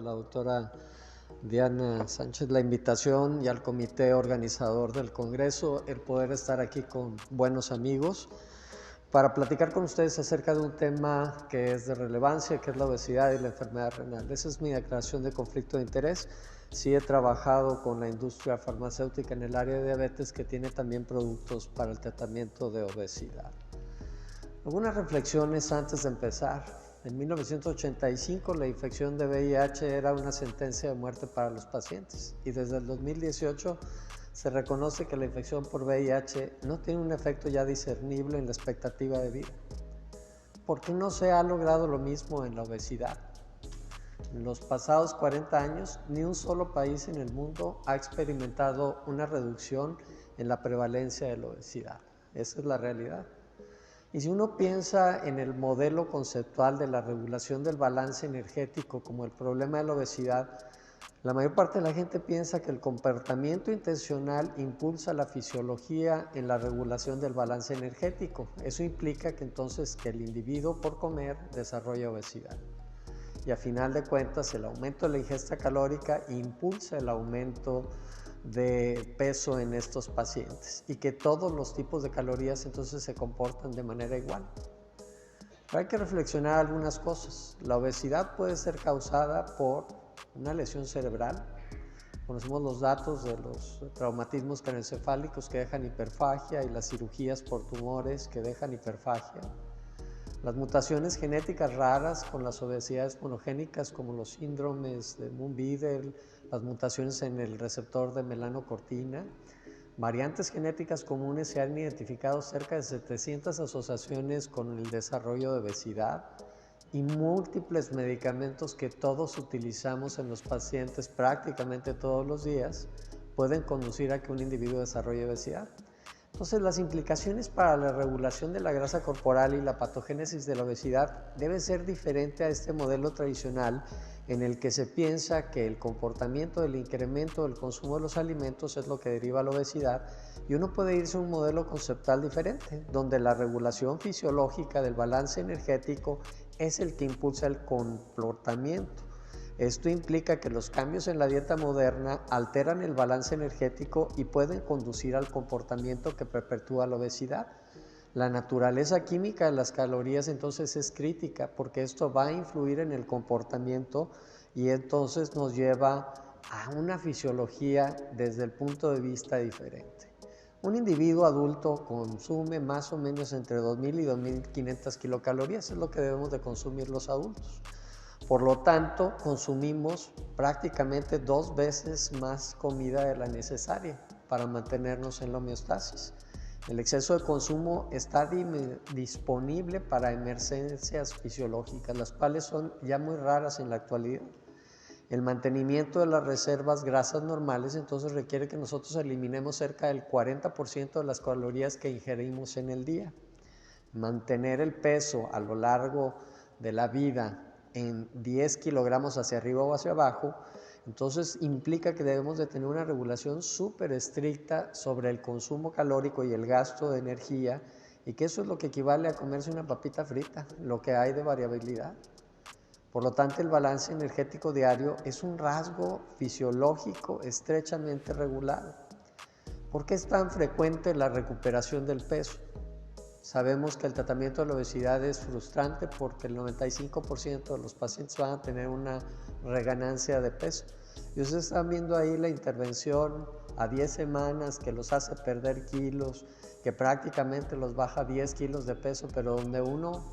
la doctora Diana Sánchez la invitación y al comité organizador del Congreso el poder estar aquí con buenos amigos para platicar con ustedes acerca de un tema que es de relevancia, que es la obesidad y la enfermedad renal. Esa es mi declaración de conflicto de interés. Sí he trabajado con la industria farmacéutica en el área de diabetes, que tiene también productos para el tratamiento de obesidad. Algunas reflexiones antes de empezar. En 1985 la infección de VIH era una sentencia de muerte para los pacientes y desde el 2018 se reconoce que la infección por VIH no tiene un efecto ya discernible en la expectativa de vida. ¿Por qué no se ha logrado lo mismo en la obesidad? En los pasados 40 años, ni un solo país en el mundo ha experimentado una reducción en la prevalencia de la obesidad. Esa es la realidad. Y si uno piensa en el modelo conceptual de la regulación del balance energético como el problema de la obesidad, la mayor parte de la gente piensa que el comportamiento intencional impulsa la fisiología en la regulación del balance energético. Eso implica que entonces que el individuo por comer desarrolla obesidad. Y a final de cuentas el aumento de la ingesta calórica impulsa el aumento de peso en estos pacientes y que todos los tipos de calorías entonces se comportan de manera igual. Pero hay que reflexionar algunas cosas. La obesidad puede ser causada por una lesión cerebral. Conocemos los datos de los traumatismos craneoencefálicos que dejan hiperfagia y las cirugías por tumores que dejan hiperfagia. Las mutaciones genéticas raras con las obesidades monogénicas como los síndromes de Moon-Biddle, las mutaciones en el receptor de melanocortina, variantes genéticas comunes. Se han identificado cerca de 700 asociaciones con el desarrollo de obesidad y múltiples medicamentos que todos utilizamos en los pacientes prácticamente todos los días pueden conducir a que un individuo desarrolle obesidad. Entonces, las implicaciones para la regulación de la grasa corporal y la patogénesis de la obesidad debe ser diferente a este modelo tradicional en el que se piensa que el comportamiento del incremento del consumo de los alimentos es lo que deriva la obesidad, y uno puede irse a un modelo conceptual diferente, donde la regulación fisiológica del balance energético es el que impulsa el comportamiento. Esto implica que los cambios en la dieta moderna alteran el balance energético y pueden conducir al comportamiento que perpetúa la obesidad. La naturaleza química de las calorías entonces es crítica, porque esto va a influir en el comportamiento y entonces nos lleva a una fisiología desde el punto de vista diferente. Un individuo adulto consume más o menos entre 2.000 y 2.500 kilocalorías, es lo que debemos de consumir los adultos. Por lo tanto, consumimos prácticamente 2 veces más comida de la necesaria para mantenernos en la homeostasis. El exceso de consumo está disponible para emergencias fisiológicas, las cuales son ya muy raras en la actualidad. El mantenimiento de las reservas grasas normales entonces requiere que nosotros eliminemos cerca del 40% de las calorías que ingerimos en el día. Mantener el peso a lo largo de la vida en 10 kilogramos hacia arriba o hacia abajo, entonces implica que debemos de tener una regulación súper estricta sobre el consumo calórico y el gasto de energía, y que eso es lo que equivale a comerse una papita frita, lo que hay de variabilidad. Por lo tanto, el balance energético diario es un rasgo fisiológico estrechamente regulado. ¿Por qué es tan frecuente la recuperación del peso? Sabemos que el tratamiento de la obesidad es frustrante porque el 95% de los pacientes van a tener una reganancia de peso. Y ustedes están viendo ahí la intervención a 10 semanas que los hace perder kilos, que prácticamente los baja 10 kilos de peso, pero donde uno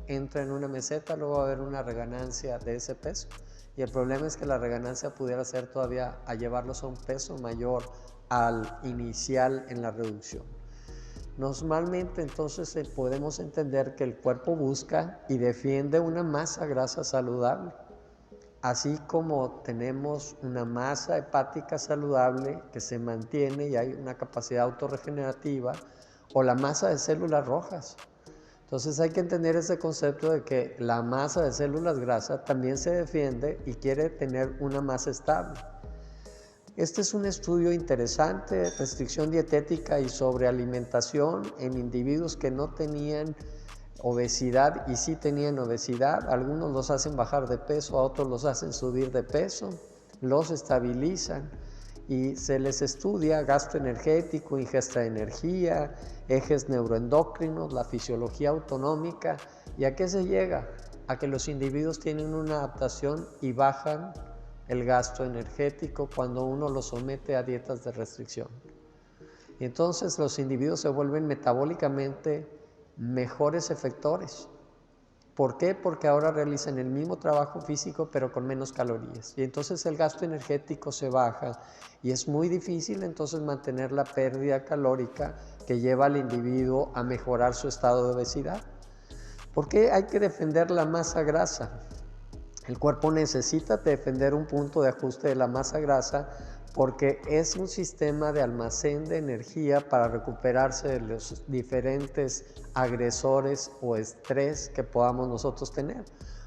entra en una meseta, luego va a haber una reganancia de ese peso. Y el problema es que la reganancia pudiera ser todavía a llevarlos a un peso mayor al inicial en la reducción. Normalmente entonces podemos entender que el cuerpo busca y defiende una masa grasa saludable, así como tenemos una masa hepática saludable que se mantiene y hay una capacidad autorregenerativa, o la masa de células rojas. Entonces hay que entender ese concepto de que la masa de células grasas también se defiende y quiere tener una masa estable. Este es un estudio interesante, restricción dietética y sobrealimentación en individuos que no tenían obesidad y sí tenían obesidad. Algunos los hacen bajar de peso, a otros los hacen subir de peso, los estabilizan y se les estudia gasto energético, ingesta de energía, ejes neuroendocrinos, la fisiología autonómica. ¿Y a qué se llega? A que los individuos tienen una adaptación y bajan el gasto energético cuando uno los somete a dietas de restricción. Y entonces los individuos se vuelven metabólicamente mejores efectores. ¿Por qué? Porque ahora realizan el mismo trabajo físico pero con menos calorías. Y entonces el gasto energético se baja y es muy difícil entonces mantener la pérdida calórica que lleva al individuo a mejorar su estado de obesidad. ¿Por qué hay que defender la masa grasa? El cuerpo necesita defender un punto de ajuste de la masa grasa porque es un sistema de almacén de energía para recuperarse de los diferentes agresores o estrés que podamos nosotros tener,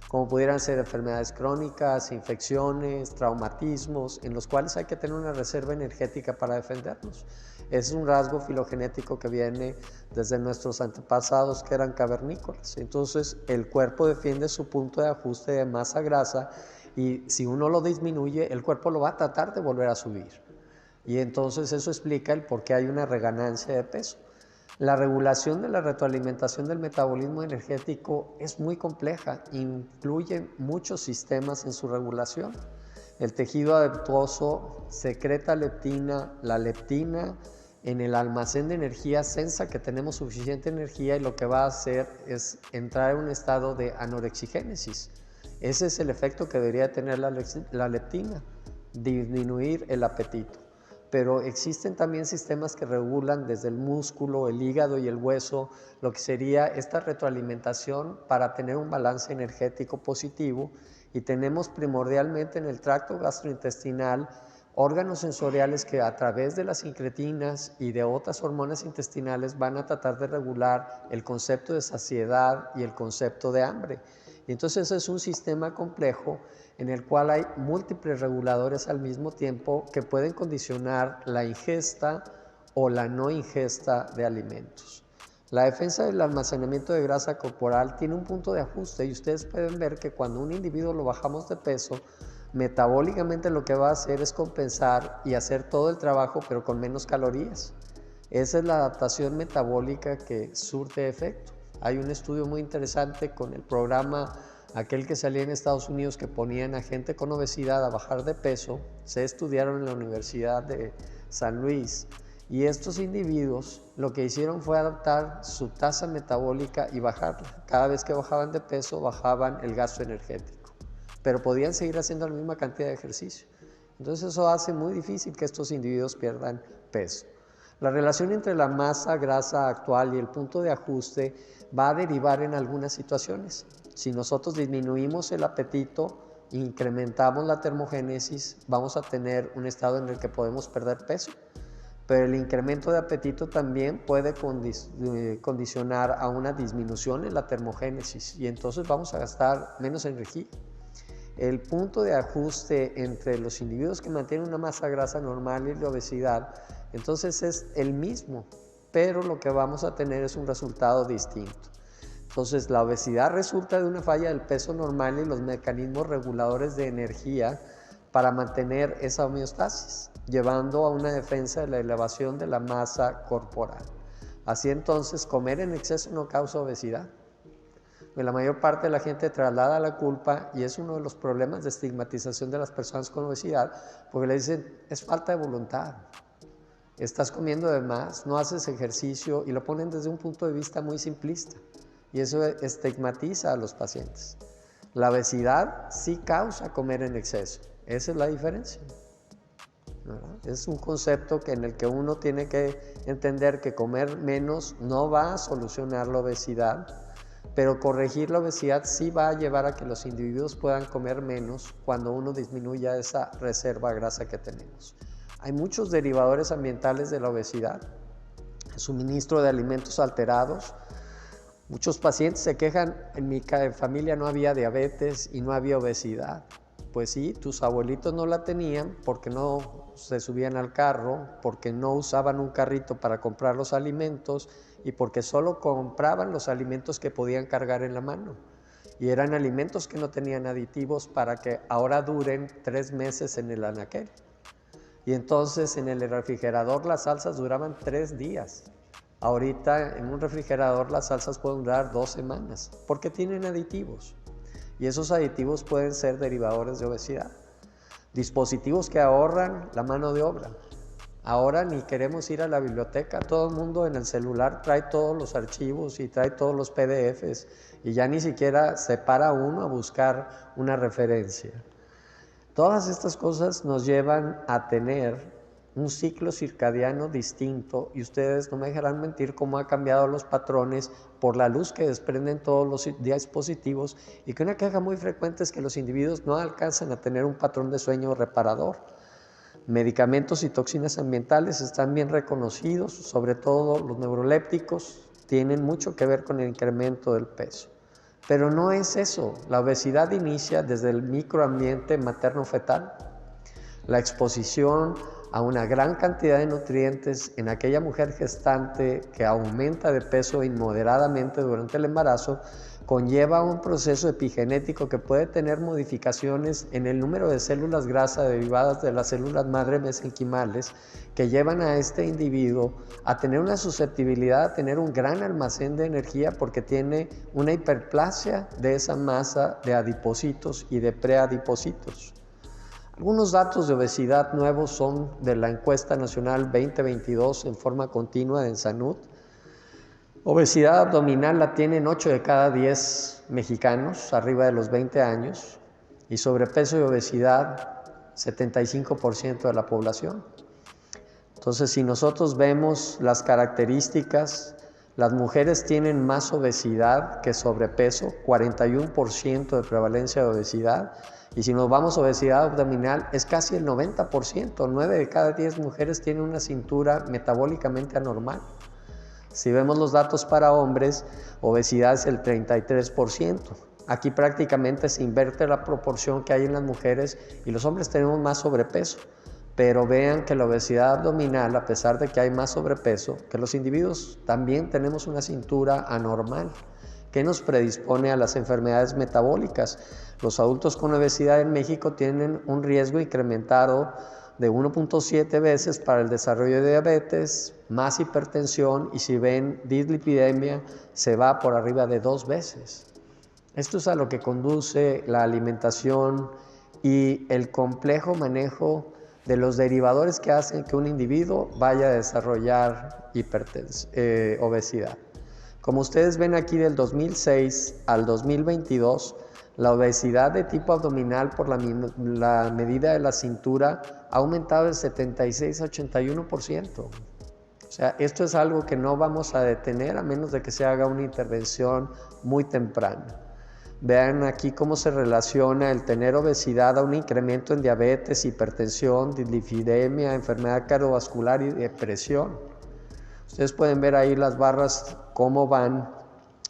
como pudieran ser enfermedades crónicas, infecciones, traumatismos, en los cuales hay que tener una reserva energética para defendernos. Es un rasgo filogenético que viene desde nuestros antepasados que eran cavernícolas. Entonces el cuerpo defiende su punto de ajuste de masa grasa y si uno lo disminuye, el cuerpo lo va a tratar de volver a subir. Y entonces eso explica el por qué hay una reganancia de peso. La regulación de la retroalimentación del metabolismo energético es muy compleja, incluye muchos sistemas en su regulación. El tejido adiposo secreta leptina, la leptina en el almacén de energía sensa que tenemos suficiente energía y lo que va a hacer es entrar en un estado de anorexigénesis. Ese es el efecto que debería tener la leptina, disminuir el apetito. Pero existen también sistemas que regulan desde el músculo, el hígado y el hueso, lo que sería esta retroalimentación para tener un balance energético positivo. Y tenemos primordialmente en el tracto gastrointestinal órganos sensoriales que a través de las incretinas y de otras hormonas intestinales van a tratar de regular el concepto de saciedad y el concepto de hambre. Y entonces es un sistema complejo en el cual hay múltiples reguladores al mismo tiempo que pueden condicionar la ingesta o la no ingesta de alimentos. La defensa del almacenamiento de grasa corporal tiene un punto de ajuste y ustedes pueden ver que cuando un individuo lo bajamos de peso, metabólicamente lo que va a hacer es compensar y hacer todo el trabajo pero con menos calorías. Esa es la adaptación metabólica que surte efecto. Hay un estudio muy interesante con el programa, aquel que salía en Estados Unidos, que ponían a gente con obesidad a bajar de peso. Se estudiaron en la Universidad de San Luis y estos individuos lo que hicieron fue adaptar su tasa metabólica y bajarla. Cada vez que bajaban de peso, bajaban el gasto energético, pero podían seguir haciendo la misma cantidad de ejercicio. Entonces eso hace muy difícil que estos individuos pierdan peso. La relación entre la masa grasa actual y el punto de ajuste va a derivar en algunas situaciones. Si nosotros disminuimos el apetito, incrementamos la termogénesis, vamos a tener un estado en el que podemos perder peso. Pero el incremento de apetito también puede condicionar a una disminución en la termogénesis y entonces vamos a gastar menos energía. El punto de ajuste entre los individuos que mantienen una masa grasa normal y la obesidad, entonces es el mismo, pero lo que vamos a tener es un resultado distinto. Entonces la obesidad resulta de una falla del peso normal y los mecanismos reguladores de energía para mantener esa homeostasis, llevando a una defensa de la elevación de la masa corporal. Así entonces, comer en exceso no causa obesidad. La mayor parte de la gente traslada la culpa y es uno de los problemas de estigmatización de las personas con obesidad, porque le dicen, es falta de voluntad, estás comiendo de más, no haces ejercicio y lo ponen desde un punto de vista muy simplista y eso estigmatiza a los pacientes. La obesidad sí causa comer en exceso, esa es la diferencia. ¿Verdad? Es un concepto en el que uno tiene que entender que comer menos no va a solucionar la obesidad, pero corregir la obesidad sí va a llevar a que los individuos puedan comer menos cuando uno disminuya esa reserva de grasa que tenemos. Hay muchos derivadores ambientales de la obesidad, el suministro de alimentos alterados. Muchos pacientes se quejan, en mi familia no había diabetes y no había obesidad. Pues sí, tus abuelitos no la tenían porque no se subían al carro, porque no usaban un carrito para comprar los alimentos y porque solo compraban los alimentos que podían cargar en la mano. Y eran alimentos que no tenían aditivos para que ahora duren 3 meses en el anaquel. Y entonces en el refrigerador las salsas duraban 3 días. Ahorita en un refrigerador las salsas pueden durar 2 semanas porque tienen aditivos. Y esos aditivos pueden ser derivadores de obesidad. Dispositivos que ahorran la mano de obra. Ahora ni queremos ir a la biblioteca, todo el mundo en el celular trae todos los archivos y trae todos los PDFs y ya ni siquiera se para uno a buscar una referencia. Todas estas cosas nos llevan a tener un ciclo circadiano distinto y ustedes no me dejarán mentir cómo ha cambiado los patrones por la luz que desprenden todos los dispositivos y que una queja muy frecuente es que los individuos no alcanzan a tener un patrón de sueño reparador. Medicamentos y toxinas ambientales están bien reconocidos, sobre todo los neurolépticos tienen mucho que ver con el incremento del peso. Pero no es eso, la obesidad inicia desde el microambiente materno-fetal. La exposición a una gran cantidad de nutrientes en aquella mujer gestante que aumenta de peso inmoderadamente durante el embarazo conlleva un proceso epigenético que puede tener modificaciones en el número de células grasa derivadas de las células madre mesenquimales que llevan a este individuo a tener una susceptibilidad a tener un gran almacén de energía porque tiene una hiperplasia de esa masa de adipocitos y de preadipocitos. Algunos datos de obesidad nuevos son de la encuesta nacional 2022 en forma continua en Sanud. Obesidad abdominal la tienen 8 de cada 10 mexicanos arriba de los 20 años y sobrepeso y obesidad 75% de la población. Entonces, si nosotros vemos las características, las mujeres tienen más obesidad que sobrepeso, 41% de prevalencia de obesidad. Y si nos vamos a obesidad abdominal, es casi el 90%. 9 de cada 10 mujeres tienen una cintura metabólicamente anormal. Si vemos los datos para hombres, obesidad es el 33%. Aquí prácticamente se inverte la proporción que hay en las mujeres y los hombres tenemos más sobrepeso. Pero vean que la obesidad abdominal, a pesar de que hay más sobrepeso, que los individuos también tenemos una cintura anormal que nos predispone a las enfermedades metabólicas. Los adultos con obesidad en México tienen un riesgo incrementado de 1.7 veces para el desarrollo de diabetes, más hipertensión y si ven dislipidemia se va por arriba de 2 veces. Esto es a lo que conduce la alimentación y el complejo manejo de los derivadores que hacen que un individuo vaya a desarrollar obesidad. Como ustedes ven aquí del 2006 al 2022, la obesidad de tipo abdominal por la medida de la cintura ha aumentado del 76 a 81%. O sea, esto es algo que no vamos a detener a menos de que se haga una intervención muy temprana. Vean aquí cómo se relaciona el tener obesidad a un incremento en diabetes, hipertensión, dislipidemia, enfermedad cardiovascular y depresión. Ustedes pueden ver ahí las barras cómo van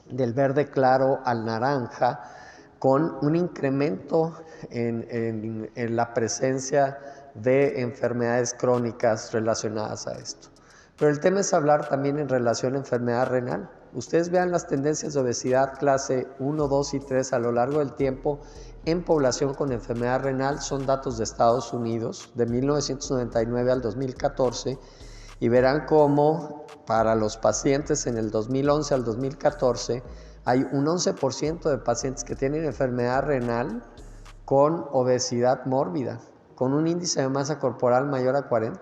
del verde claro al naranja con un incremento en la presencia de enfermedades crónicas relacionadas a esto. Pero el tema es hablar también en relación a enfermedad renal. Ustedes vean las tendencias de obesidad clase 1, 2 y 3 a lo largo del tiempo en población con enfermedad renal. Son datos de Estados Unidos de 1999 al 2014 y verán cómo para los pacientes en el 2011 al 2014 hay un 11% de pacientes que tienen enfermedad renal con obesidad mórbida, con un índice de masa corporal mayor a 40.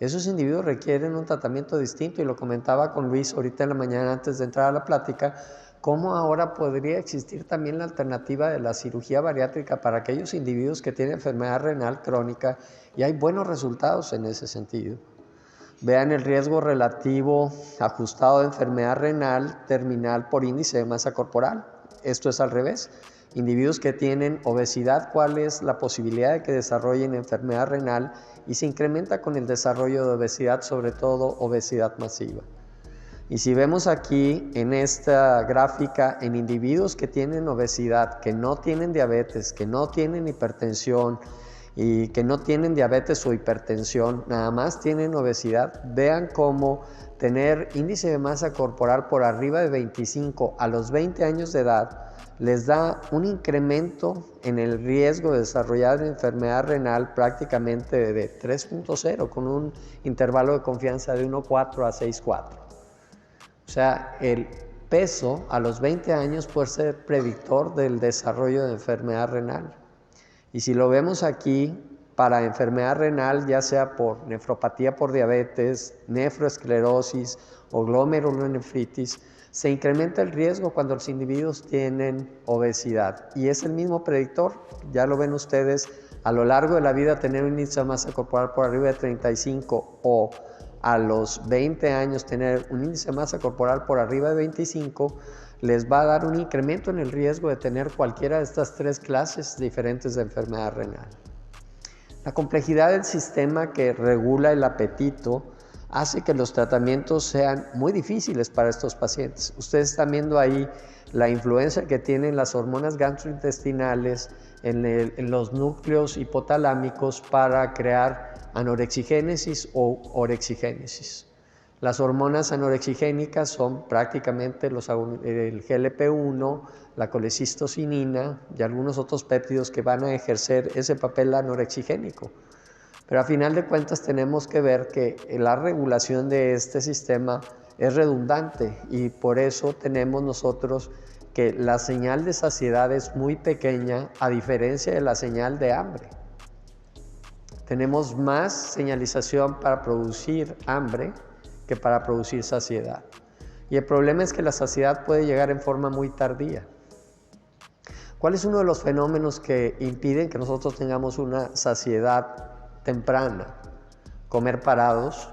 Esos individuos requieren un tratamiento distinto y lo comentaba con Luis ahorita en la mañana antes de entrar a la plática, cómo ahora podría existir también la alternativa de la cirugía bariátrica para aquellos individuos que tienen enfermedad renal crónica y hay buenos resultados en ese sentido. Vean el riesgo relativo ajustado de enfermedad renal terminal por índice de masa corporal. Esto es al revés. Individuos que tienen obesidad, ¿cuál es la posibilidad de que desarrollen enfermedad renal? Y se incrementa con el desarrollo de obesidad, sobre todo obesidad masiva. Y si vemos aquí en esta gráfica, en individuos que tienen obesidad, que no tienen diabetes, que no tienen hipertensión y que no tienen diabetes o hipertensión, nada más tienen obesidad, vean cómo tener índice de masa corporal por arriba de 25 a los 20 años de edad les da un incremento en el riesgo de desarrollar enfermedad renal prácticamente de 3.0, con un intervalo de confianza de 1.4 a 6.4. O sea, el peso a los 20 años puede ser predictor del desarrollo de enfermedad renal. Y si lo vemos aquí, para enfermedad renal, ya sea por nefropatía por diabetes, nefroesclerosis o glomerulonefritis, se incrementa el riesgo cuando los individuos tienen obesidad. Y es el mismo predictor, ya lo ven ustedes, a lo largo de la vida tener un índice de masa corporal por arriba de 35 o a los 20 años tener un índice de masa corporal por arriba de 25, les va a dar un incremento en el riesgo de tener cualquiera de estas tres clases diferentes de enfermedad renal. La complejidad del sistema que regula el apetito hace que los tratamientos sean muy difíciles para estos pacientes. Ustedes están viendo ahí la influencia que tienen las hormonas gastrointestinales en los núcleos hipotalámicos para crear anorexigénesis o orexigénesis. Las hormonas anorexigénicas son prácticamente el GLP-1, la colecistocinina y algunos otros péptidos que van a ejercer ese papel anorexigénico. Pero a final de cuentas tenemos que ver que la regulación de este sistema es redundante y por eso tenemos nosotros que la señal de saciedad es muy pequeña a diferencia de la señal de hambre. Tenemos más señalización para producir hambre que para producir saciedad. Y el problema es que la saciedad puede llegar en forma muy tardía. ¿Cuál es uno de los fenómenos que impiden que nosotros tengamos una saciedad temprana? Comer parados,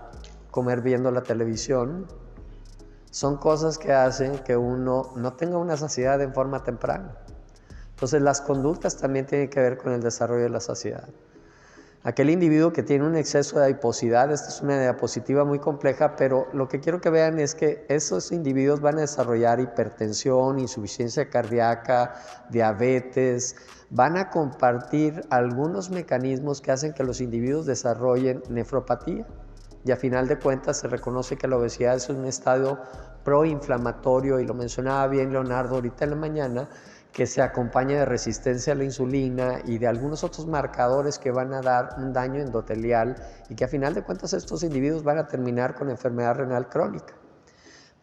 comer viendo la televisión, son cosas que hacen que uno no tenga una saciedad en forma temprana. Entonces las conductas también tienen que ver con el desarrollo de la saciedad. Aquel individuo que tiene un exceso de adiposidad, esta es una diapositiva muy compleja, pero lo que quiero que vean es que esos individuos van a desarrollar hipertensión, insuficiencia cardíaca, diabetes, van a compartir algunos mecanismos que hacen que los individuos desarrollen nefropatía. Y a final de cuentas se reconoce que la obesidad es un estado proinflamatorio, y lo mencionaba bien Leonardo ahorita en la mañana, que se acompaña de resistencia a la insulina y de algunos otros marcadores que van a dar un daño endotelial y que a final de cuentas estos individuos van a terminar con enfermedad renal crónica.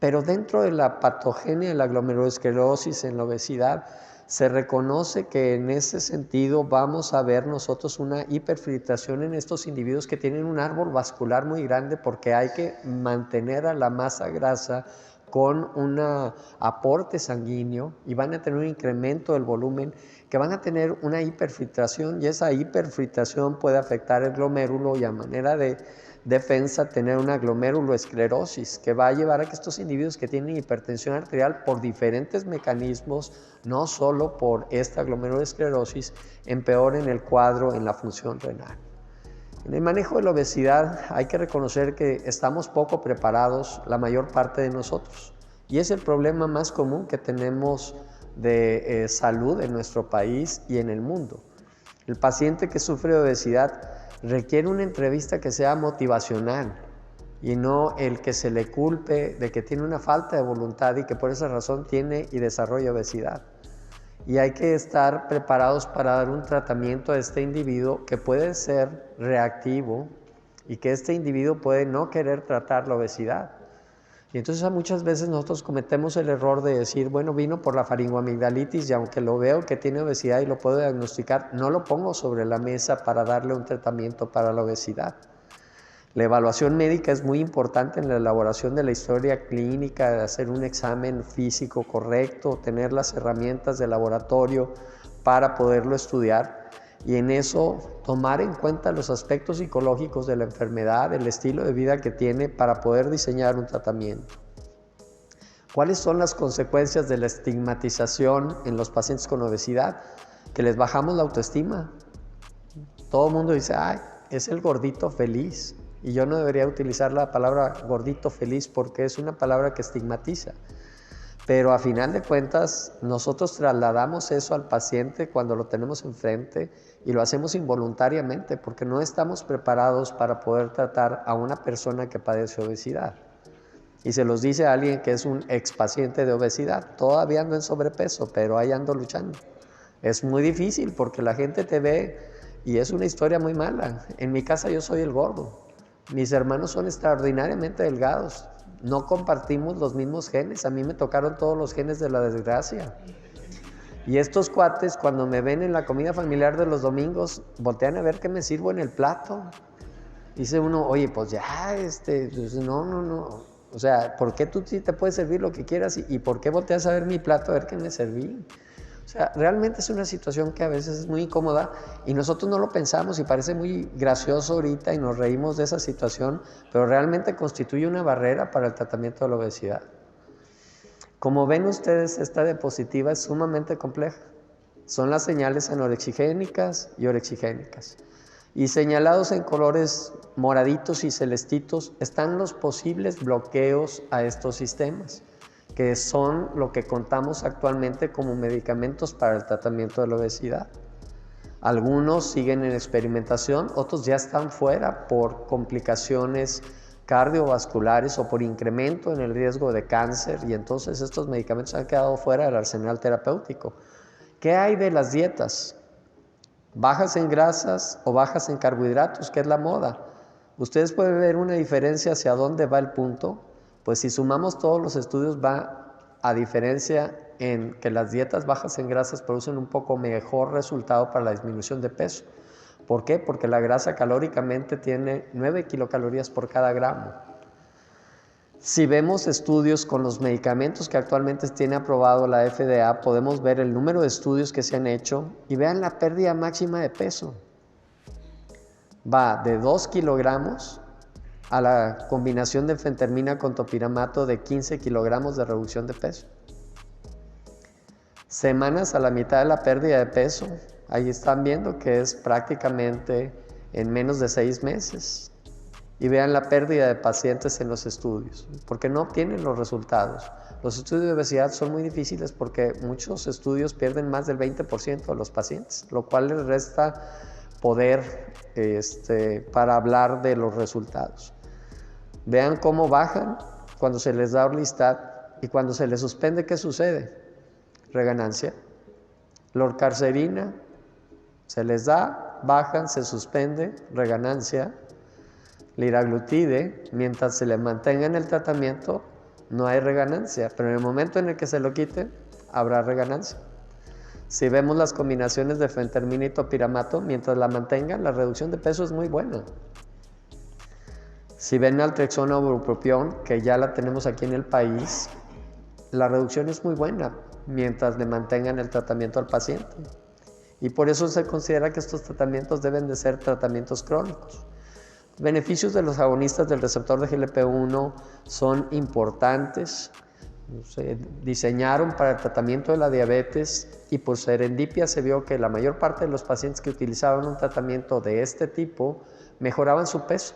Pero dentro de la patogenia de la glomerulosclerosis en la obesidad, se reconoce que en ese sentido vamos a ver nosotros una hiperfiltración en estos individuos que tienen un árbol vascular muy grande porque hay que mantener a la masa grasa con un aporte sanguíneo y van a tener un incremento del volumen, que van a tener una hiperfiltración y esa hiperfiltración puede afectar el glomérulo y a manera de defensa tener una glomeruloesclerosis que va a llevar a que estos individuos que tienen hipertensión arterial por diferentes mecanismos, no solo por esta glomeruloesclerosis, empeoren el cuadro en la función renal. En el manejo de la obesidad hay que reconocer que estamos poco preparados la mayor parte de nosotros y es el problema más común que tenemos de salud en nuestro país y en el mundo. El paciente que sufre de obesidad requiere una entrevista que sea motivacional y no el que se le culpe de que tiene una falta de voluntad y que por esa razón tiene y desarrolla obesidad. Y hay que estar preparados para dar un tratamiento a este individuo que puede ser reactivo y que este individuo puede no querer tratar la obesidad. Y entonces muchas veces nosotros cometemos el error de decir, bueno, vino por la faringoamigdalitis y aunque lo veo que tiene obesidad y lo puedo diagnosticar, no lo pongo sobre la mesa para darle un tratamiento para la obesidad. La evaluación médica es muy importante en la elaboración de la historia clínica, de hacer un examen físico correcto, tener las herramientas de laboratorio para poderlo estudiar y en eso tomar en cuenta los aspectos psicológicos de la enfermedad, el estilo de vida que tiene para poder diseñar un tratamiento. ¿Cuáles son las consecuencias de la estigmatización en los pacientes con obesidad? Que les bajamos la autoestima. Todo el mundo dice, ay, es el gordito feliz. Y yo no debería utilizar la palabra gordito feliz porque es una palabra que estigmatiza. Pero a final de cuentas, nosotros trasladamos eso al paciente cuando lo tenemos enfrente y lo hacemos involuntariamente porque no estamos preparados para poder tratar a una persona que padece obesidad. Y se los dice a alguien que es un expaciente de obesidad. Todavía ando en sobrepeso, pero ahí ando luchando. Es muy difícil porque la gente te ve y es una historia muy mala. En mi casa yo soy el gordo. Mis hermanos son extraordinariamente delgados. No compartimos los mismos genes. A mí me tocaron todos los genes de la desgracia. Y estos cuates, cuando me ven en la comida familiar de los domingos, voltean a ver qué me sirvo en el plato. Dice uno, oye, pues ya, pues no. O sea, ¿por qué tú sí te puedes servir lo que quieras y por qué volteas a ver mi plato a ver qué me serví? O sea, realmente es una situación que a veces es muy incómoda y nosotros no lo pensamos y parece muy gracioso ahorita y nos reímos de esa situación, pero realmente constituye una barrera para el tratamiento de la obesidad. Como ven ustedes, esta diapositiva es sumamente compleja. Son las señales anorexigénicas y orexigénicas. Y señalados en colores moraditos y celestitos están los posibles bloqueos a estos sistemas, que son lo que contamos actualmente como medicamentos para el tratamiento de la obesidad. Algunos siguen en experimentación, otros ya están fuera por complicaciones cardiovasculares o por incremento en el riesgo de cáncer y entonces estos medicamentos han quedado fuera del arsenal terapéutico. ¿Qué hay de las dietas? ¿Bajas en grasas o bajas en carbohidratos? ¿Qué es la moda? Ustedes pueden ver una diferencia hacia dónde va el punto. Pues si sumamos todos los estudios va a diferencia en que las dietas bajas en grasas producen un poco mejor resultado para la disminución de peso. ¿Por qué? Porque la grasa calóricamente tiene 9 kilocalorías por cada gramo. Si vemos estudios con los medicamentos que actualmente tiene aprobado la FDA, podemos ver el número de estudios que se han hecho y vean la pérdida máxima de peso. Va de 2 kilogramos a la combinación de fentermina con topiramato de 15 kilogramos de reducción de peso. Semanas a la mitad de la pérdida de peso. Ahí están viendo que es prácticamente en menos de 6 meses. Y vean la pérdida de pacientes en los estudios, porque no obtienen los resultados. Los estudios de obesidad son muy difíciles porque muchos estudios pierden más del 20% de los pacientes, lo cual les resta poder para hablar de los resultados. Vean cómo bajan cuando se les da Orlistat y cuando se les suspende, ¿qué sucede? Reganancia. Lorcacerina, se les da, bajan, se suspende, reganancia. Liraglutide, mientras se le mantenga en el tratamiento, no hay reganancia, pero en el momento en el que se lo quite, habrá reganancia. Si vemos las combinaciones de fentermina y topiramato, mientras la mantengan, la reducción de peso es muy buena. Si ven naltrexona o bupropión, que ya la tenemos aquí en el país, la reducción es muy buena mientras le mantengan el tratamiento al paciente. Y por eso se considera que estos tratamientos deben de ser tratamientos crónicos. Beneficios de los agonistas del receptor de GLP-1 son importantes. Se diseñaron para el tratamiento de la diabetes y por serendipia se vio que la mayor parte de los pacientes que utilizaban un tratamiento de este tipo mejoraban su peso.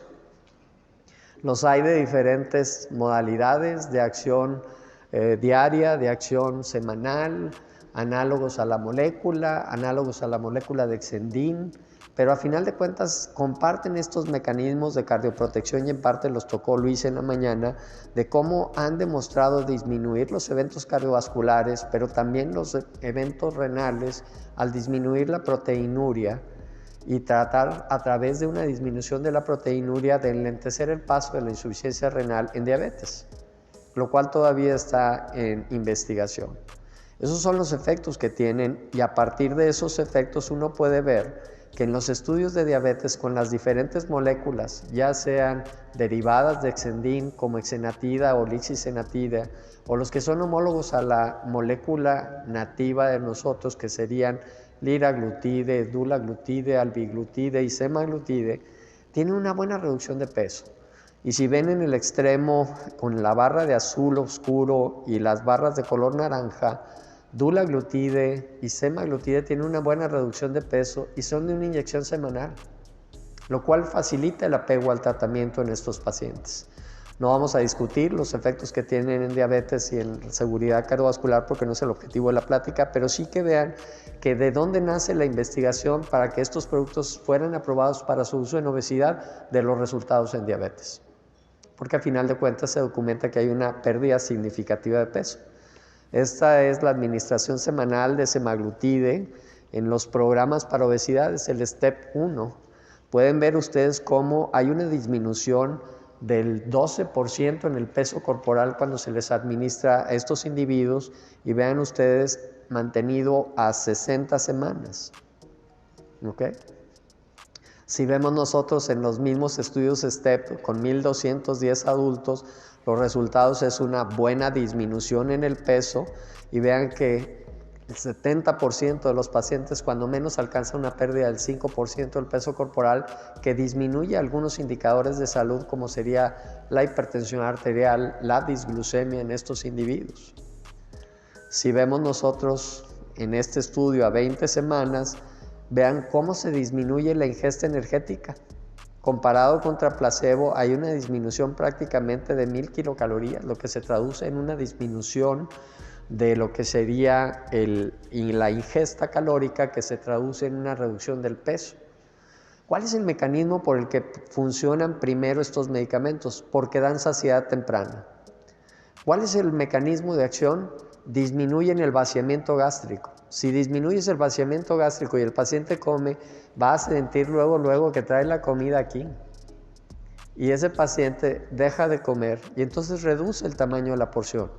Los hay de diferentes modalidades de acción diaria, de acción semanal, análogos a la molécula de Exendin, pero a final de cuentas comparten estos mecanismos de cardioprotección y en parte los tocó Luis en la mañana, de cómo han demostrado disminuir los eventos cardiovasculares, pero también los eventos renales al disminuir la proteinuria y tratar a través de una disminución de la proteinuria de enlentecer el paso de la insuficiencia renal en diabetes, lo cual todavía está en investigación. Esos son los efectos que tienen y a partir de esos efectos uno puede ver que en los estudios de diabetes con las diferentes moléculas, ya sean derivadas de Exendin como exenatida o lixisenatida, o los que son homólogos a la molécula nativa de nosotros, que serían liraglutide, dulaglutide, albiglutide y semaglutide, tienen una buena reducción de peso. Y si ven en el extremo con la barra de azul oscuro y las barras de color naranja, dulaglutide y semaglutide tienen una buena reducción de peso y son de una inyección semanal, lo cual facilita el apego al tratamiento en estos pacientes. No vamos a discutir los efectos que tienen en diabetes y en seguridad cardiovascular porque no es el objetivo de la plática, pero sí que vean que de dónde nace la investigación para que estos productos fueran aprobados para su uso en obesidad de los resultados en diabetes. Porque al final de cuentas se documenta que hay una pérdida significativa de peso. Esta es la administración semanal de semaglutide en los programas para obesidad, es el STEP 1. Pueden ver ustedes cómo hay una disminución del 12% en el peso corporal cuando se les administra a estos individuos y vean ustedes mantenido a 60 semanas. ¿Okay? Si vemos nosotros en los mismos estudios STEP con 1,210 adultos, los resultados es una buena disminución en el peso y vean que el 70% de los pacientes cuando menos alcanza una pérdida del 5% del peso corporal que disminuye algunos indicadores de salud como sería la hipertensión arterial, la disglucemia en estos individuos. Si vemos nosotros en este estudio a 20 semanas, vean cómo se disminuye la ingesta energética. Comparado contra placebo, hay una disminución prácticamente de 1,000 kilocalorías, lo que se traduce en una disminución de lo que sería la ingesta calórica, que se traduce en una reducción del peso. ¿Cuál es el mecanismo por el que funcionan primero estos medicamentos? Porque dan saciedad temprana. ¿Cuál es el mecanismo de acción? Disminuyen el vaciamiento gástrico. Si disminuyes el vaciamiento gástrico y el paciente come, va a sentir luego que trae la comida aquí. Y ese paciente deja de comer y entonces reduce el tamaño de la porción.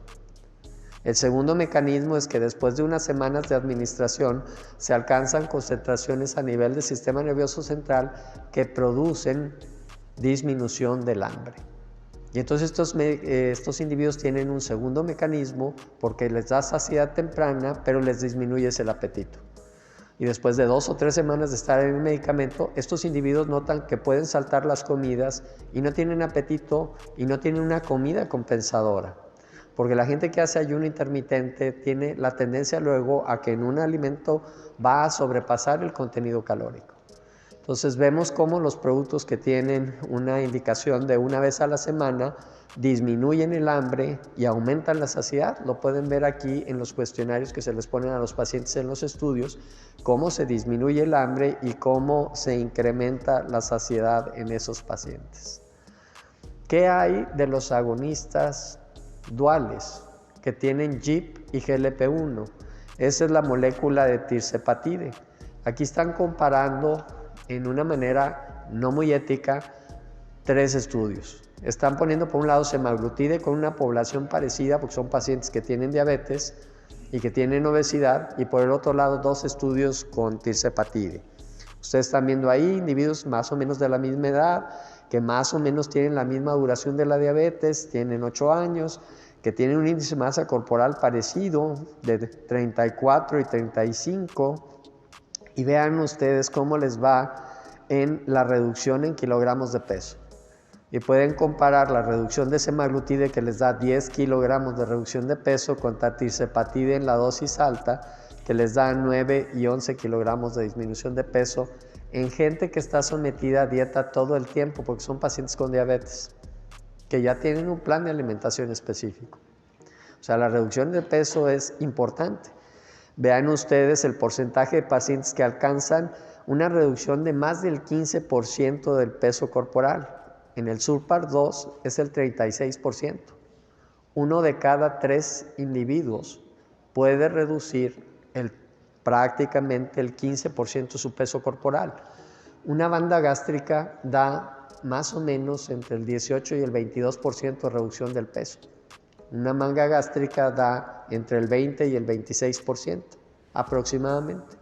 El segundo mecanismo es que después de unas semanas de administración se alcanzan concentraciones a nivel del sistema nervioso central que producen disminución del hambre. Y entonces estos individuos tienen un segundo mecanismo porque les da saciedad temprana, pero les disminuye el apetito. Y después de 2 o 3 semanas de estar en el medicamento, estos individuos notan que pueden saltar las comidas y no tienen apetito y no tienen una comida compensadora. Porque la gente que hace ayuno intermitente tiene la tendencia luego a que en un alimento va a sobrepasar el contenido calórico. Entonces vemos cómo los productos que tienen una indicación de una vez a la semana disminuyen el hambre y aumentan la saciedad. Lo pueden ver aquí en los cuestionarios que se les ponen a los pacientes en los estudios, cómo se disminuye el hambre y cómo se incrementa la saciedad en esos pacientes. ¿Qué hay de los agonistas duales que tienen GIP y GLP-1? Esa es la molécula de tirzepatide. Aquí están comparando en una manera no muy ética 3 estudios. Están poniendo por un lado semaglutide con una población parecida porque son pacientes que tienen diabetes y que tienen obesidad, y por el otro lado 2 estudios con tirzepatide. Ustedes están viendo ahí individuos más o menos de la misma edad, que más o menos tienen la misma duración de la diabetes, tienen 8 años, que tienen un índice de masa corporal parecido de 34 y 35, y vean ustedes cómo les va en la reducción en kilogramos de peso. Y pueden comparar la reducción de semaglutide, que les da 10 kilogramos de reducción de peso, contra tirzepatide en la dosis alta, que les da 9 y 11 kilogramos de disminución de peso en gente que está sometida a dieta todo el tiempo, porque son pacientes con diabetes, que ya tienen un plan de alimentación específico. O sea, la reducción de peso es importante. Vean ustedes el porcentaje de pacientes que alcanzan una reducción de más del 15% del peso corporal. En el SURPAR-2 es el 36%. 1 de cada 3 individuos puede reducir prácticamente el 15% de su peso corporal. Una banda gástrica da más o menos entre el 18 y el 22% de reducción del peso. Una manga gástrica da entre el 20 y el 26% aproximadamente.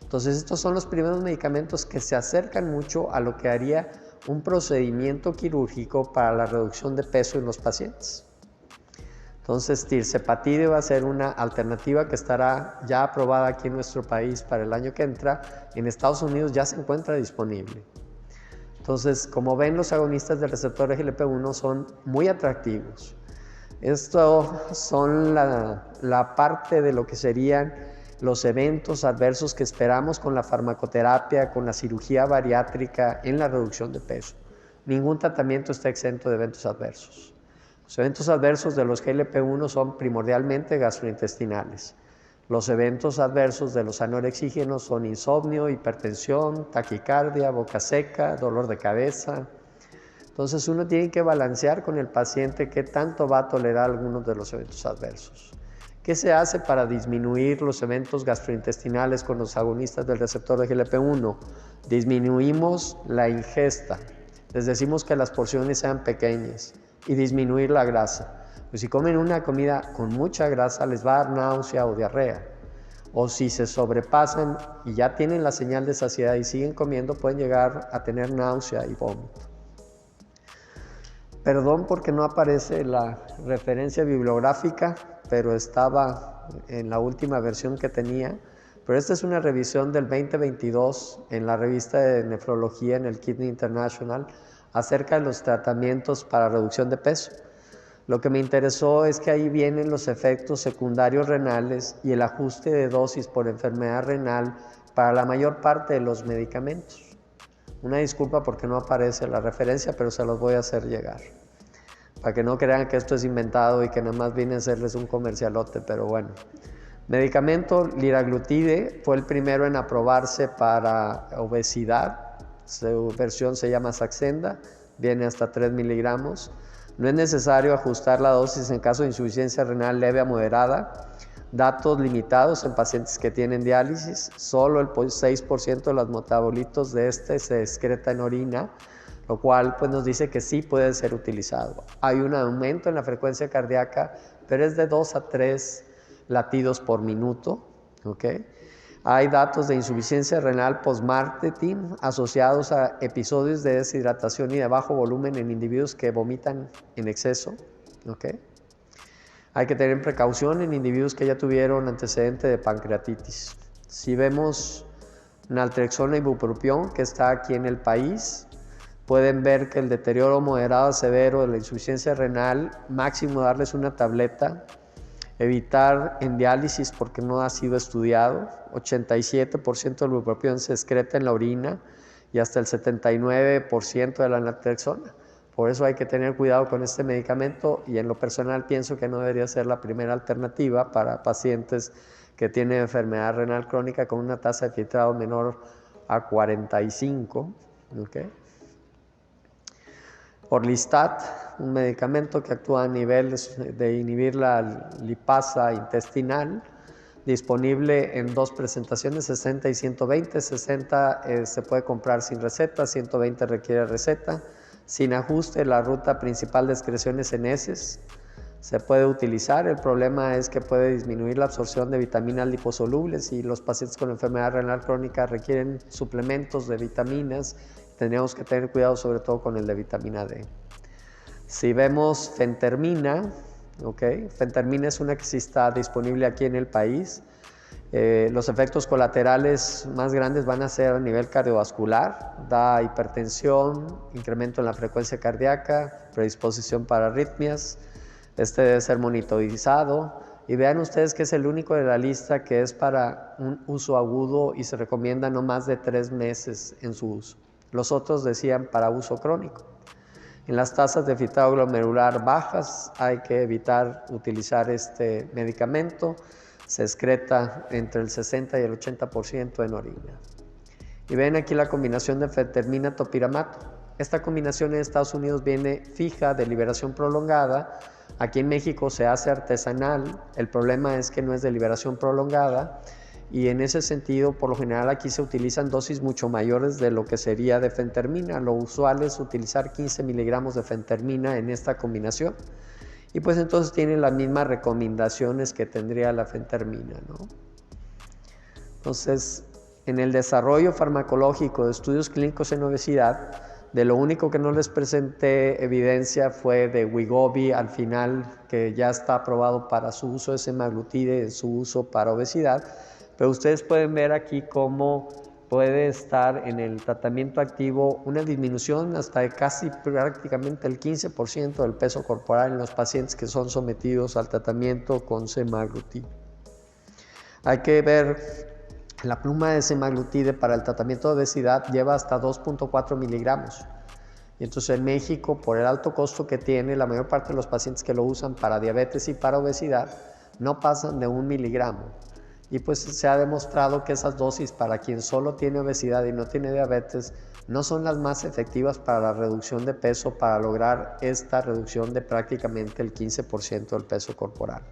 Entonces estos son los primeros medicamentos que se acercan mucho a lo que haría un procedimiento quirúrgico para la reducción de peso en los pacientes. Entonces tirzepatide va a ser una alternativa que estará ya aprobada aquí en nuestro país para el año que entra. En Estados Unidos ya se encuentra disponible. Entonces, como ven, los agonistas del receptor GLP-1 son muy atractivos. Esto son la parte de lo que serían los eventos adversos que esperamos con la farmacoterapia, con la cirugía bariátrica en la reducción de peso. Ningún tratamiento está exento de eventos adversos. Los eventos adversos de los GLP-1 son primordialmente gastrointestinales. Los eventos adversos de los anorexígenos son insomnio, hipertensión, taquicardia, boca seca, dolor de cabeza. Entonces uno tiene que balancear con el paciente qué tanto va a tolerar algunos de los eventos adversos. ¿Qué se hace para disminuir los eventos gastrointestinales con los agonistas del receptor de GLP-1? Disminuimos la ingesta. Les decimos que las porciones sean pequeñas y disminuir la grasa. Pues si comen una comida con mucha grasa les va a dar náusea o diarrea. O si se sobrepasan y ya tienen la señal de saciedad y siguen comiendo, pueden llegar a tener náusea y vómito. Perdón porque no aparece la referencia bibliográfica, pero estaba en la última versión que tenía. Pero esta es una revisión del 2022 en la revista de nefrología en el Kidney International acerca de los tratamientos para reducción de peso. Lo que me interesó es que ahí vienen los efectos secundarios renales y el ajuste de dosis por enfermedad renal para la mayor parte de los medicamentos. Una disculpa porque no aparece la referencia, pero se los voy a hacer llegar. Para que no crean que esto es inventado y que nada más vine a hacerles un comercialote, pero bueno. Medicamento liraglutide fue el primero en aprobarse para obesidad. Su versión se llama Saxenda, viene hasta 3 miligramos. No es necesario ajustar la dosis en caso de insuficiencia renal leve a moderada. Datos limitados en pacientes que tienen diálisis. Solo el 6% de los metabolitos de se excreta en orina, lo cual pues, nos dice que sí puede ser utilizado. Hay un aumento en la frecuencia cardíaca, pero es de 2 a 3 latidos por minuto. ¿Okay? Hay datos de insuficiencia renal post-marketing asociados a episodios de deshidratación y de bajo volumen en individuos que vomitan en exceso. ¿Okay? Hay que tener precaución en individuos que ya tuvieron antecedente de pancreatitis. Si vemos naltrexona y bupropión, que está aquí en el país, pueden ver que el deterioro moderado a severo de la insuficiencia renal, máximo darles una tableta. Evitar en diálisis porque no ha sido estudiado. 87% del bupropión se excreta en la orina y hasta el 79% de la naltrexona. Por eso hay que tener cuidado con este medicamento y en lo personal pienso que no debería ser la primera alternativa para pacientes que tienen enfermedad renal crónica con una tasa de filtrado menor a 45. ¿Okay? Orlistat, un medicamento que actúa a nivel de inhibir la lipasa intestinal, disponible en 2 presentaciones, 60 y 120. 60 se puede comprar sin receta, 120 requiere receta. Sin ajuste, la ruta principal de excreciones en heces se puede utilizar. El problema es que puede disminuir la absorción de vitaminas liposolubles y los pacientes con enfermedad renal crónica requieren suplementos de vitaminas. Tendríamos que tener cuidado sobre todo con el de vitamina D. Si vemos fentermina, ¿okay? Fentermina es una que sí está disponible aquí en el país. Los efectos colaterales más grandes van a ser a nivel cardiovascular, da hipertensión, incremento en la frecuencia cardíaca, predisposición para arritmias. Este debe ser monitorizado. Y vean ustedes que es el único de la lista que es para un uso agudo y se recomienda no más de 3 meses en su uso. Los otros decían para uso crónico. En las tasas de filtrado glomerular bajas hay que evitar utilizar este medicamento. Se excreta entre el 60 y el 80% en orina. Y ven aquí la combinación de fentermina topiramato. Esta combinación en Estados Unidos viene fija de liberación prolongada. Aquí en México se hace artesanal. El problema es que no es de liberación prolongada. Y en ese sentido, por lo general aquí se utilizan dosis mucho mayores de lo que sería de fentermina. Lo usual es utilizar 15 miligramos de fentermina en esta combinación. Y pues entonces tienen las mismas recomendaciones que tendría la fentermina, ¿no? Entonces, en el desarrollo farmacológico de estudios clínicos en obesidad, de lo único que no les presenté evidencia fue de Wegovy al final, que ya está aprobado para su uso de semaglutide, en su uso para obesidad. Pero ustedes pueden ver aquí cómo puede estar en el tratamiento activo una disminución hasta de casi prácticamente el 15% del peso corporal en los pacientes que son sometidos al tratamiento con semaglutide. Hay que ver, la pluma de semaglutide para el tratamiento de obesidad lleva hasta 2.4 miligramos. Y entonces en México, por el alto costo que tiene, la mayor parte de los pacientes que lo usan para diabetes y para obesidad no pasan de 1 miligramo. Y pues se ha demostrado que esas dosis para quien solo tiene obesidad y no tiene diabetes no son las más efectivas para la reducción de peso, para lograr esta reducción de prácticamente el 15% del peso corporal.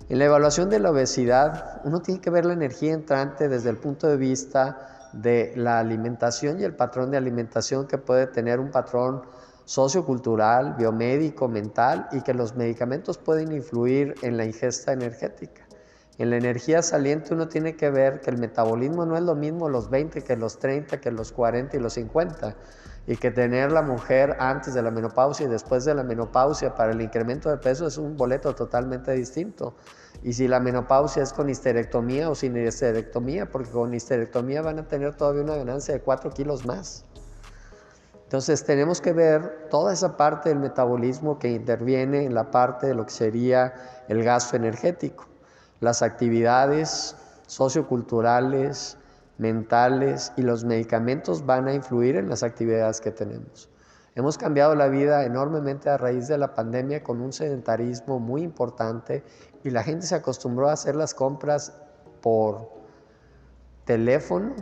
En la evaluación de la obesidad, uno tiene que ver la energía entrante desde el punto de vista de la alimentación y el patrón de alimentación que puede tener un patrón sociocultural, biomédico, mental, y que los medicamentos pueden influir en la ingesta energética. En la energía saliente uno tiene que ver que el metabolismo no es lo mismo los 20 que los 30, que los 40 y los 50, y que tener la mujer antes de la menopausia y después de la menopausia para el incremento de peso es un boleto totalmente distinto. Y si la menopausia es con histerectomía o sin histerectomía, porque con histerectomía van a tener todavía una ganancia de 4 kilos más. Entonces tenemos que ver toda esa parte del metabolismo que interviene en la parte de lo que sería el gasto energético. Las actividades socioculturales, mentales y los medicamentos van a influir en las actividades que tenemos. Hemos cambiado la vida enormemente a raíz de la pandemia con un sedentarismo muy importante y la gente se acostumbró a hacer las compras por teléfono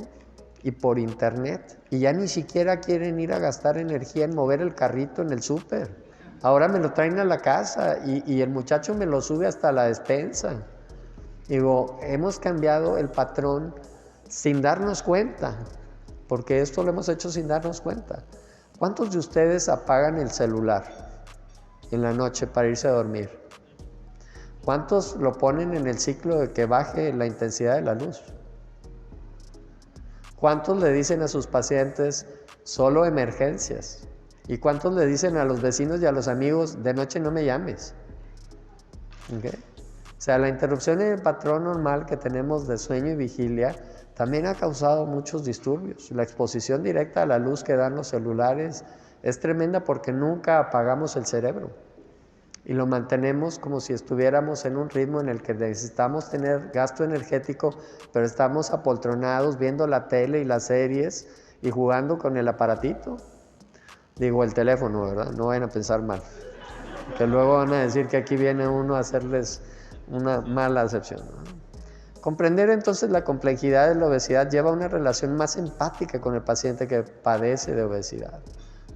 y por internet y ya ni siquiera quieren ir a gastar energía en mover el carrito en el súper. Ahora me lo traen a la casa y el muchacho me lo sube hasta la despensa. Digo, hemos cambiado el patrón sin darnos cuenta, porque esto lo hemos hecho sin darnos cuenta. ¿Cuántos de ustedes apagan el celular en la noche para irse a dormir? ¿Cuántos lo ponen en el ciclo de que baje la intensidad de la luz? ¿Cuántos le dicen a sus pacientes solo emergencias? ¿Y cuántos le dicen a los vecinos y a los amigos de noche no me llames? ¿Okay? O sea, la interrupción en el patrón normal que tenemos de sueño y vigilia también ha causado muchos disturbios. La exposición directa a la luz que dan los celulares es tremenda porque nunca apagamos el cerebro y lo mantenemos como si estuviéramos en un ritmo en el que necesitamos tener gasto energético, pero estamos apoltronados viendo la tele y las series y jugando con el aparatito. Digo, el teléfono, ¿verdad? No vayan a pensar mal, que luego van a decir que aquí viene uno a hacerles una mala acepción, ¿no? Comprender entonces la complejidad de la obesidad lleva a una relación más empática con el paciente que padece de obesidad.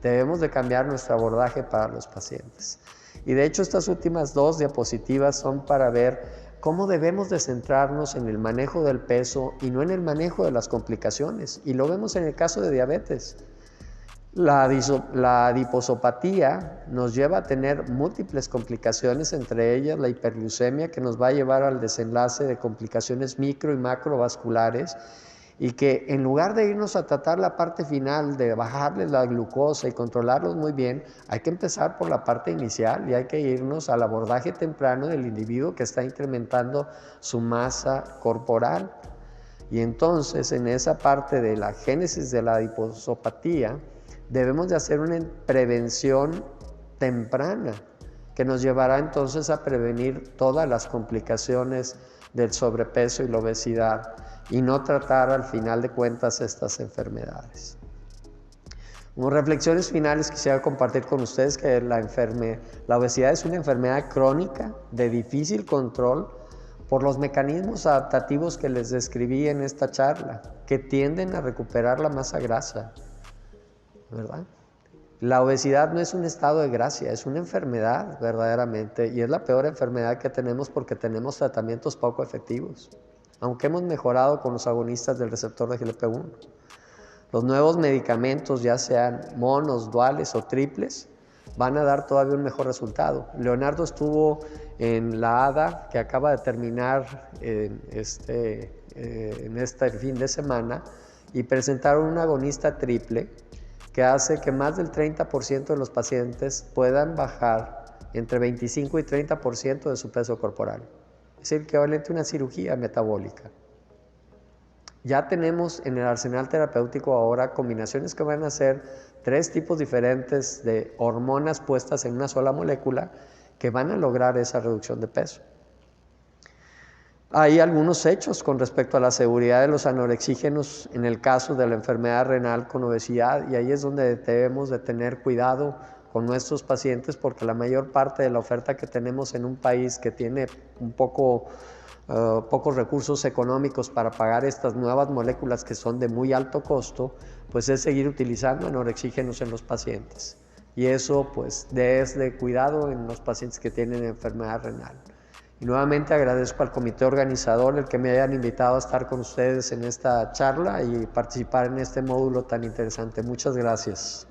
Debemos de cambiar nuestro abordaje para los pacientes. Y de hecho estas últimas 2 diapositivas son para ver cómo debemos de centrarnos en el manejo del peso y no en el manejo de las complicaciones. Y lo vemos en el caso de diabetes. La adiposopatía nos lleva a tener múltiples complicaciones, entre ellas la hiperglucemia, que nos va a llevar al desenlace de complicaciones micro y macrovasculares, y que en lugar de irnos a tratar la parte final de bajarles la glucosa y controlarlos muy bien, hay que empezar por la parte inicial y hay que irnos al abordaje temprano del individuo que está incrementando su masa corporal. Y entonces en esa parte de la génesis de la adiposopatía debemos de hacer una prevención temprana que nos llevará entonces a prevenir todas las complicaciones del sobrepeso y la obesidad y no tratar al final de cuentas estas enfermedades. Como reflexiones finales quisiera compartir con ustedes que la obesidad es una enfermedad crónica de difícil control por los mecanismos adaptativos que les describí en esta charla, que tienden a recuperar la masa grasa, ¿verdad? La obesidad no es un estado de gracia, es una enfermedad verdaderamente, y es la peor enfermedad que tenemos porque tenemos tratamientos poco efectivos, aunque hemos mejorado con los agonistas del receptor de GLP-1. Los nuevos medicamentos, ya sean monos, duales o triples, van a dar todavía un mejor resultado. Leonardo estuvo en la ADA, que acaba de terminar en este fin de semana, y presentaron un agonista triple que hace que más del 30% de los pacientes puedan bajar entre 25 y 30% de su peso corporal. Es decir, equivalente a una cirugía metabólica. Ya tenemos en el arsenal terapéutico ahora combinaciones que van a ser 3 tipos diferentes de hormonas puestas en una sola molécula que van a lograr esa reducción de peso. Hay algunos hechos con respecto a la seguridad de los anorexígenos en el caso de la enfermedad renal con obesidad, y ahí es donde debemos de tener cuidado con nuestros pacientes, porque la mayor parte de la oferta que tenemos en un país que tiene pocos recursos económicos para pagar estas nuevas moléculas que son de muy alto costo, pues es seguir utilizando anorexígenos en los pacientes. Y eso pues es de cuidado en los pacientes que tienen enfermedad renal. Y nuevamente agradezco al comité organizador el que me hayan invitado a estar con ustedes en esta charla y participar en este módulo tan interesante. Muchas gracias.